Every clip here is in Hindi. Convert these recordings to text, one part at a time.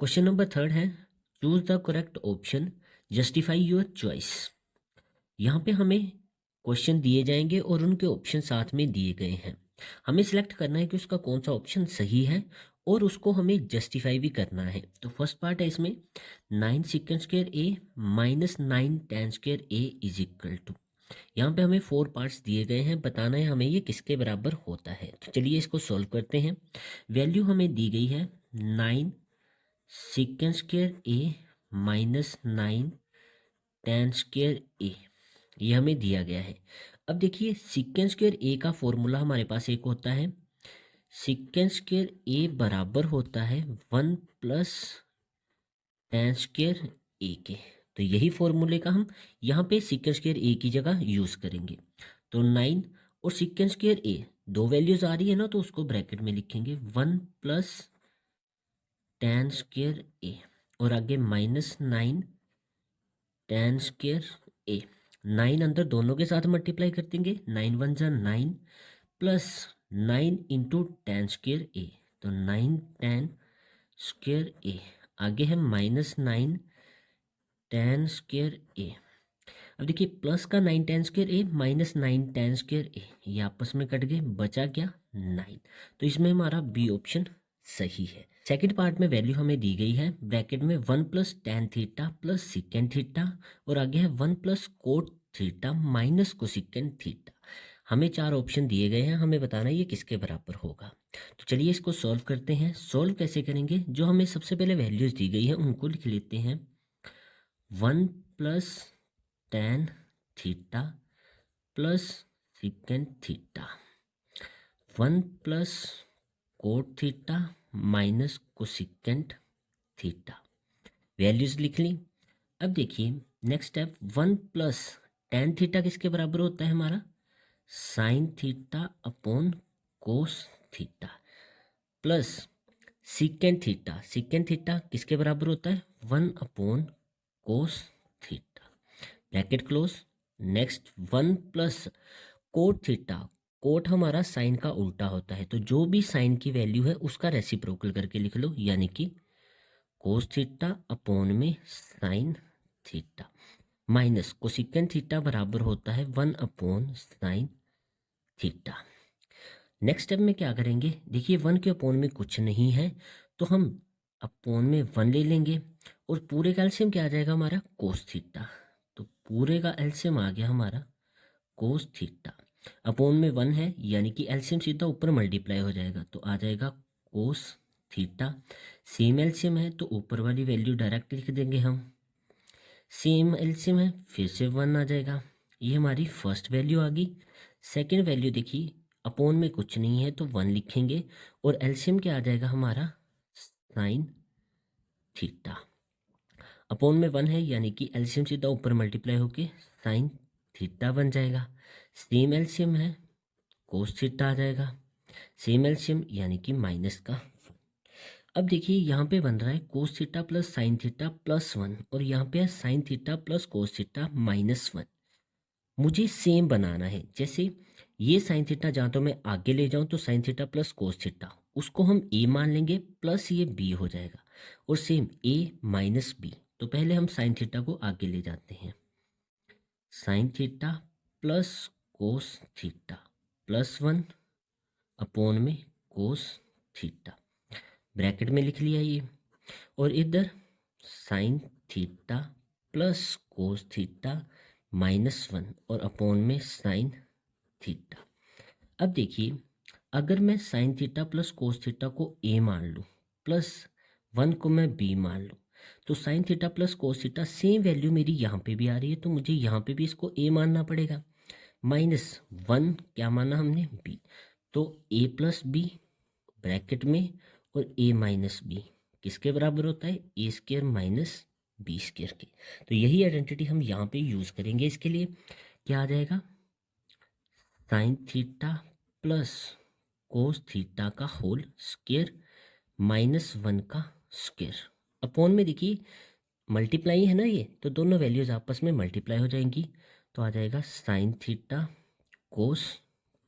क्वेश्चन नंबर 3 है, choose the correct option, justify your choice. यहाँ पे हमें क्वेश्चन दिए जाएंगे और उनके ऑप्शन साथ में दिए गए हैं। हमें सिलेक्ट करना है कि उसका कौन सा ऑप्शन सही है और उसको हमें जस्टिफाई भी करना है। तो फर्स्ट पार्ट है इसमें 9 second square A minus 9 tan square A is equal to, यहाँ पे हमें 4 पार्ट्स दिए गए हैं, बताना है हमें ये किसके बराबर होता है। तो चलिए इसको सॉल्व करते हैं। वैल्यू हमें दी गई है 9 second square A minus 9 tan square ए, ये हमें दिया गया है। अब देखिए सेकेंड स्क्वायर ए का फॉर्मूला हमारे पास एक होता है, सेकेंड स्क्वायर ए बराबर होता है 1 प्लस tan स्क्वायर ए के। तो यही फॉर्मूले का हम यहाँ पे सेकेंड स्क्वायर ए की जगह यूज़ करेंगे। तो 9 और सेकेंड स्क्वायर ए दो वैल्यूज आ रही है ना, तो उसको ब्रैकेट में लिखेंगे 1 प्लस tan स्क्वायर ए और आगे माइनस 9 tan स्क्वायर ए। 9 अंदर दोनों के साथ मल्टीप्लाई कर देंगे, 9 1 जा 9 प्लस 9 इंटू tan स्क्वायर ए, तो 9 tan स्क्वायर ए, आगे है माइनस 9 tan स्क्वायर ए। अब देखिए प्लस का 9 tan square A minus 9 tan square ए, ये आपस में कट गए, बचा क्या 9। तो इसमें हमारा बी ऑप्शन सही है। सेकंड पार्ट में वैल्यू हमें दी गई है ब्रैकेट में 1 प्लस tan थीटा प्लस सिकेंड थीटा और आगे है 1 plus cot theta minus cosecant theta. हमें 4 ऑप्शन दिए गए हैं, हमें बताना है ये किसके बराबर होगा। तो चलिए इसको सॉल्व करते हैं। सॉल्व कैसे करेंगे, जो हमें सबसे पहले वैल्यूज दी गई है उनको लिख लेते हैं। 1 प्लस tan थीटा plus secant theta, 1 plus cot theta minus cosecant theta, values लिख ली। अब देखिए next step, 1 plus tan theta किसके बराबर होता है हमारा, sine theta upon cos theta plus secant theta, secant theta किसके बराबर होता है 1 upon cos theta, bracket close. Next 1 plus cot theta, cot हमारा साइन का उल्टा होता है, तो जो भी साइन की वैल्यू है उसका रेसिप्रोकल करके लिख लो, यानी कि कोस थीटा अपॉन में sine theta minus cosecant theta बराबर होता है 1 upon sine theta. Next step में क्या करेंगे, देखिए 1 के अपॉन में कुछ नहीं है तो हम अपॉन में 1 ले लेंगे और पूरे का एलसीएम क्या आ जाएगा हमारा कोस थीटा, तो पूरे का एलसीएम आ गया हमारा कोस थीटा। अपॉन में 1 है यानी कि एलसीएम सीधा ऊपर मल्टीप्लाई हो जाएगा, तो आ जाएगा कोस थीटा। सेम एलसीएम है तो ऊपर वाली वैल्यू डायरेक्ट लिख देंगे हम, सेम एलसीएम है फिर से 1 आ जाएगा, ये हमारी फर्स्ट वैल्यू आ गई। सेकेंड वैल्यू देखिए अपॉन में कुछ नहीं है तो 1 लिखेंगे और एलसीएम क्या आ जाएगा हमारा साइन थीटा। अपॉन में 1 है यानी कि एलसीएम सीधा ऊपर मल्टीप्लाई होके साइन थीटा बन जाएगा। सेम एलसीएम है कोस थीटा आ जाएगा, सेम एलसीएम यानी कि माइनस का। अब देखिए यहाँ पे बन रहा है कोस theta plus sine theta plus 1 और यहाँ पे है sine theta plus cos theta minus 1। मुझे सेम बनाना है, जैसे ये साइन थीटा जहाँ तो मैं आगे ले जाऊँ तो sine theta plus cos theta उसको हम ए मान लेंगे प्लस ये बी हो जाएगा और सेम ए माइनस बी। तो पहले हम साइन थीटा को आगे ले जाते हैं, sine theta plus cos theta plus 1 upon में कोस थीटा, ब्रैकेट में लिख लिया ये, और इधर sine theta plus cos theta minus 1 और अपॉन में साइन थीटा। अब देखिए अगर मैं sine theta plus cos theta को ए मान लूँ प्लस 1 को मैं बी मान लूँ, तो sine theta plus cos theta same value मेरी यहाँ पे भी आ रही है तो मुझे यहाँ पे भी इसको ए मानना पड़ेगा, माइनस 1 क्या माना हमने बी, तो ए प्लस बी ब्रैकेट में और ए माइनस बी किसके बराबर होता है A square minus B square के। तो यही आइडेंटिटी हम यहाँ पे यूज़ करेंगे। इसके लिए क्या आ जाएगा sine theta plus cos theta का होल स्क्वायर माइनस 1 का स्क्वायर, अपॉन में देखिए मल्टीप्लाई है ना ये, तो दोनों वैल्यूज आपस में मल्टीप्लाई हो जाएंगी, तो आ जाएगा sine theta cos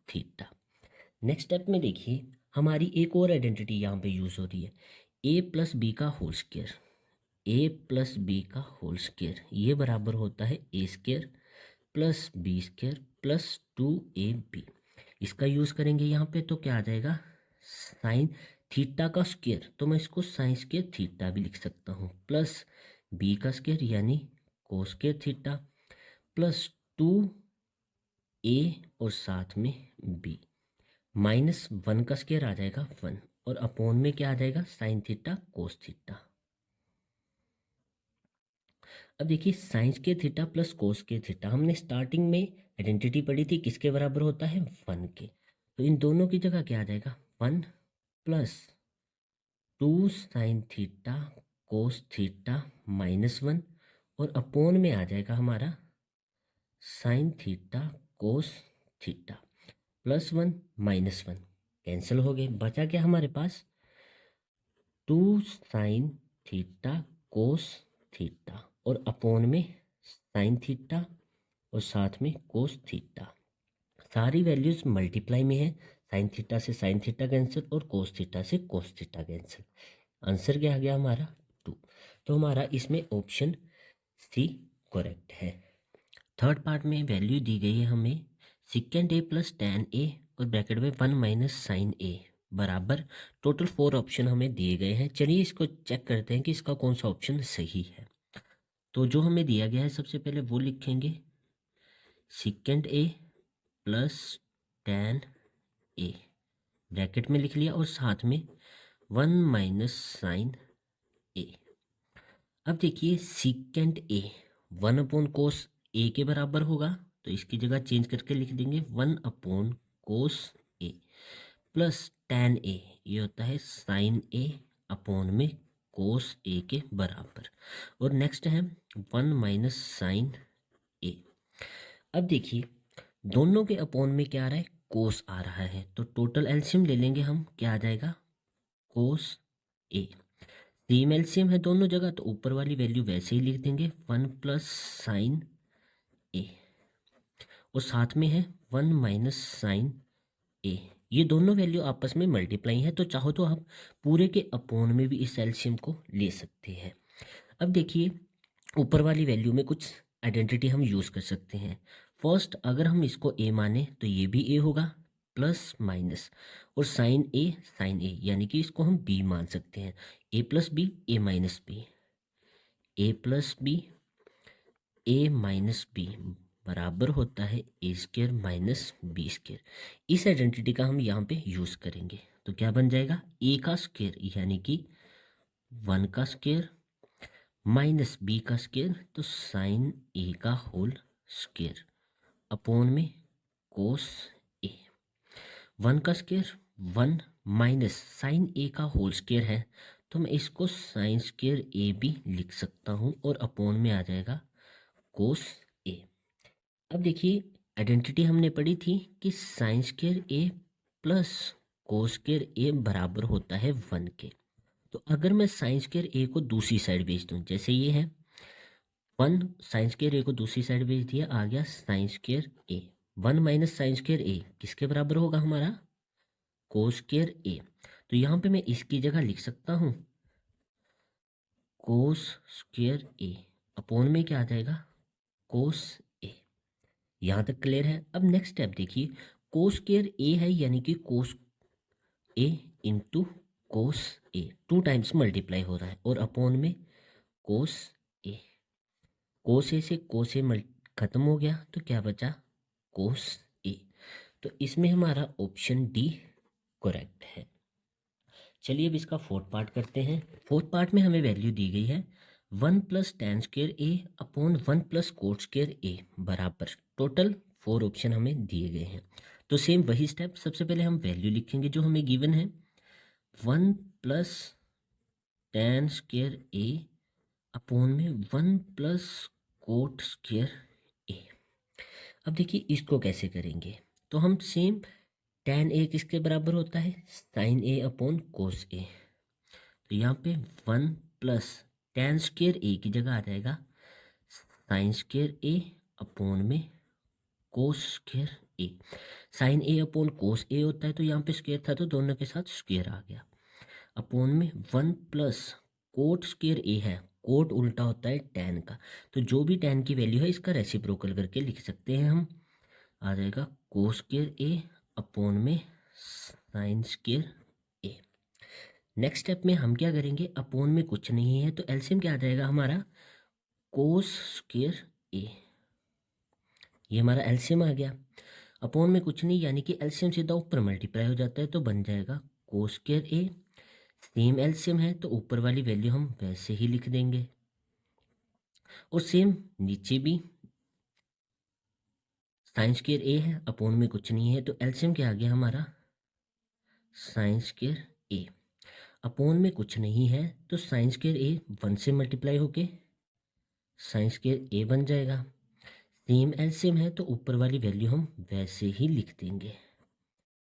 theta. Next step में देखिए हमारी एक और आइडेंटिटी यहाँ पे यूज़ हो रही है, ए प्लस बी का whole square, A plus B का होल स्क्वायर ये बराबर होता है A square plus B square plus 2ab। इसका यूज़ करेंगे यहाँ पे तो क्या आ जाएगा, साइन थीटा का स्क्वायर, तो मैं इसको साइन स्क्वायर थीटा भी लिख सकता हूँ, प्लस बी का स्क्वायर यानी cos square theta plus 2a और साथ में b, माइनस 1 का स्क्वायर आ जाएगा 1 और अपॉन में क्या आ जाएगा, साइन थीटा कोस थीटा। अब देखिए sine square theta plus cos square theta हमने स्टार्टिंग में आइडेंटिटी पढ़ी थी किसके बराबर होता है, 1 के, तो इन दोनों की जगह क्या आ जाएगा 1 plus 2 sine theta cos theta minus 1 और अपॉन में आ जाएगा हमारा sine theta cos theta plus 1 minus 1 cancel हो गए, बचा क्या हमारे पास 2 साइन थीटा कोस थीटा और अपॉन में साइन थीटा और साथ में कोस थीटा। सारी वैल्यूज मल्टीप्लाई में है, साइन थीटा से साइन थीटा कैंसिल और कोस थीटा से कोस थीटा कैंसिल। आंसर क्या आ गया हमारा 2। तो हमारा इसमें ऑप्शन सी करेक्ट है। थर्ड पार्ट में वैल्यू दी गई है हमें सिकेंड ए प्लस टेन ए और ब्रैकेट में 1 माइनस साइन ए बराबर टोटल 4 ऑप्शन हमें दिए गए हैं। चलिए इसको चेक करते हैं कि इसका कौन सा ऑप्शन सही है। तो जो हमें दिया गया है सबसे पहले वो लिखेंगे secant A plus ten A bracket में लिख लिया और साथ में 1 माइनस साइन ए। अब देखिए सिकेंड ए 1 अपॉन कोस ए के बराबर होगा, तो इसकी जगह चेंज करके लिख देंगे 1 अपॉन कोस ए प्लस टेन ए, ये होता है साइन ए अपॉन में कोस ए के बराबर। और नेक्स्ट है 1 माइनस साइन ए। अब देखिए दोनों के अपॉन में क्या आ रहा है, कोस आ रहा है, तो टोटल एलसीएम ले लेंगे हम, क्या आ जाएगा कोस ए। सेम एलसीएम है दोनों जगह, तो ऊपर वाली वैल्यू वैसे ही लिख देंगे 1 प्लस साइन ए और साथ में है 1 माइनस साइन ए। ये दोनों वैल्यू आपस में मल्टीप्लाई है, तो चाहो तो आप पूरे के अपॉन में भी इस एलसीएम को ले सकते हैं। अब देखिए ऊपर वाली वैल्यू में कुछ आइडेंटिटी हम यूज़ कर सकते हैं। फर्स्ट अगर हम इसको ए माने तो ये भी ए होगा प्लस माइनस और साइन ए यानी कि इसको हम बी मान सकते हैं। ए प्लस बी ए माइनस बी, ए प्लस बी ए माइनस बी बराबर होता है A square minus B square. इस आइडेंटिटी का हम यहाँ पे यूज़ करेंगे तो क्या बन जाएगा ए का स्क्वायर यानी कि 1 का स्क्वायर माइनस बी का स्क्वायर तो साइन ए का होल स्क्वायर अपॉन में कोस ए। 1 का स्क्वायर 1 माइनस साइन ए का होल स्क्वायर है, तो मैं इसको साइन स्क्वायर ए भी लिख सकता हूँ और अपॉन में आ जाएगा कोस ए। अब देखिए आइडेंटिटी हमने पढ़ी थी कि sine square A plus cos square ए बराबर होता है 1 के। तो अगर मैं साइन स्क्वायर ए को दूसरी साइड भेज दूँ, जैसे ये है 1 साइन स्क्वायर ए को दूसरी साइड भेज दिया, आ गया साइन स्क्वायर ए। 1 माइनस साइन स्क्वायर ए किसके बराबर होगा हमारा कोस स्क्वायर ए। तो यहाँ पे मैं इसकी जगह लिख सकता हूँ कोस स्क्वायर ए अपॉन में क्या आ जाएगा कोस ए। यहाँ तक क्लियर है। अब नेक्स्ट स्टेप देखिए कोस स्क्वायर ए है यानी कि कोस ए इंटू कोस ए 2 टाइम्स मल्टीप्लाई हो रहा है और अपॉन में कोस ए। कोस ए से कोस ए खत्म हो गया तो क्या बचा कोस ए। तो इसमें हमारा ऑप्शन डी करेक्ट है। चलिए अब इसका फोर्थ पार्ट करते हैं। फोर्थ पार्ट में हमें वैल्यू दी गई है 1 प्लस टेन स्क्वायर ए अपॉन 1 प्लस कोट स्क्वायर ए बराबर टोटल 4 ऑप्शन हमें दिए गए हैं। तो सेम वही स्टेप, सबसे पहले हम वैल्यू लिखेंगे जो हमें गिवन है 1 प्लस टेन स्क्वायर ए अपॉन में 1 प्लस कोट स्क्वायर ए। अब देखिए इसको कैसे करेंगे, तो हम सेम टेन ए किसके बराबर होता है साइन ए अपॉन कोस ए, तो यहाँ पे 1 प्लस टेन स्क्वायर ए की जगह आ जाएगा साइन स्क्वायर ए अपॉन में कोस स्क्वायर ए। साइन ए अपॉन कोस ए होता है, तो यहाँ पे स्क्वायर था तो दोनों के साथ स्क्वायर आ गया। अपोन में 1 प्लस कोट स्क्वायर ए है, कोट उल्टा होता है tan का, तो जो भी tan की वैल्यू है इसका रेसिप्रोकल करके लिख सकते हैं हम। आ जाएगा कोस स्क्वायर ए अपोन में साइन स्क्वायर ए। नेक्स्ट स्टेप में हम क्या करेंगे, अपोन में कुछ नहीं है तो एलसीएम क्या आ जाएगा हमारा, कोस स्क्वायर ए, ये हमारा एलसीएम आ गया। अपोन में कुछ नहीं यानी कि एलसीएम सीधा ऊपर मल्टीप्लाई हो जाता है तो बन जाएगा कोस स्क्वायर ए। सेम एलसीएम है तो ऊपर वाली वैल्यू हम वैसे ही लिख देंगे, और सेम नीचे भी साइन स्क्वायर ए है, अपोन में कुछ नहीं है तो एलसीएम क्या आ गया हमारा, साइन स्क्वायर ए। अपोन में कुछ नहीं है तो साइन स्क्वायर ए 1 से मल्टीप्लाई होके साइन स्क्वायर ए बन जाएगा। सेम एलसीएम है तो ऊपर वाली वैल्यू हम वैसे ही लिख देंगे।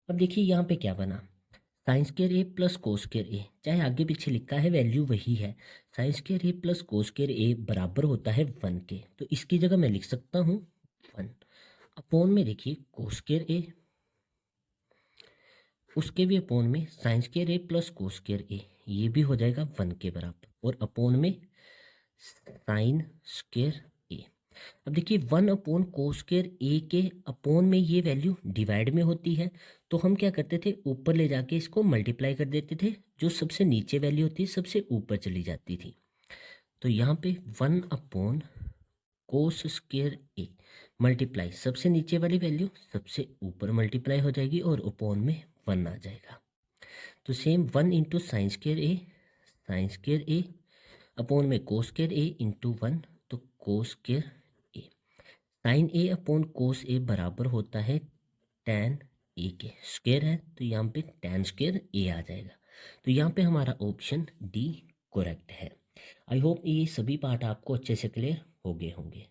अब देखिए यहाँ पे क्या बना, sine square A plus cos square ए, चाहे आगे पीछे लिखा है वैल्यू वही है। Sine square A plus cos square ए बराबर होता है 1 के, तो इसकी जगह मैं लिख सकता हूँ 1। अपोन में देखिए कोस स्क्वायर ए, उसके भी अपोन में sine square A plus cos square ए, ये भी हो जाएगा 1 के बराबर, और अपोन में साइन स्क्वायर ए। अब देखिए 1 अपोन कोस स्क्वायर ए के अपोन में ये वैल्यू डिवाइड में होती है, तो हम क्या करते थे, ऊपर ले जाके इसको मल्टीप्लाई कर देते थे, जो सबसे नीचे वैल्यू होती है सबसे ऊपर चली जाती थी। तो यहाँ पे 1 upon cos square A multiply सबसे नीचे वाली वैल्यू सबसे ऊपर मल्टीप्लाई हो जाएगी और अपोन में 1 आ जाएगा। तो सेम 1 इंटू साइन स्क्वायर ए अपोन में कोस स्क्वायर ए इंटू 1, तो कोस स्क्वायर ए। साइन ए अपोन कोस ए बराबर होता है tan ए के, स्क्वायर है तो यहाँ पे tan स्क्वायर ए आ जाएगा। तो यहाँ पे हमारा ऑप्शन डी करेक्ट है। आई होप ये सभी पार्ट आपको अच्छे से क्लियर हो गए होंगे।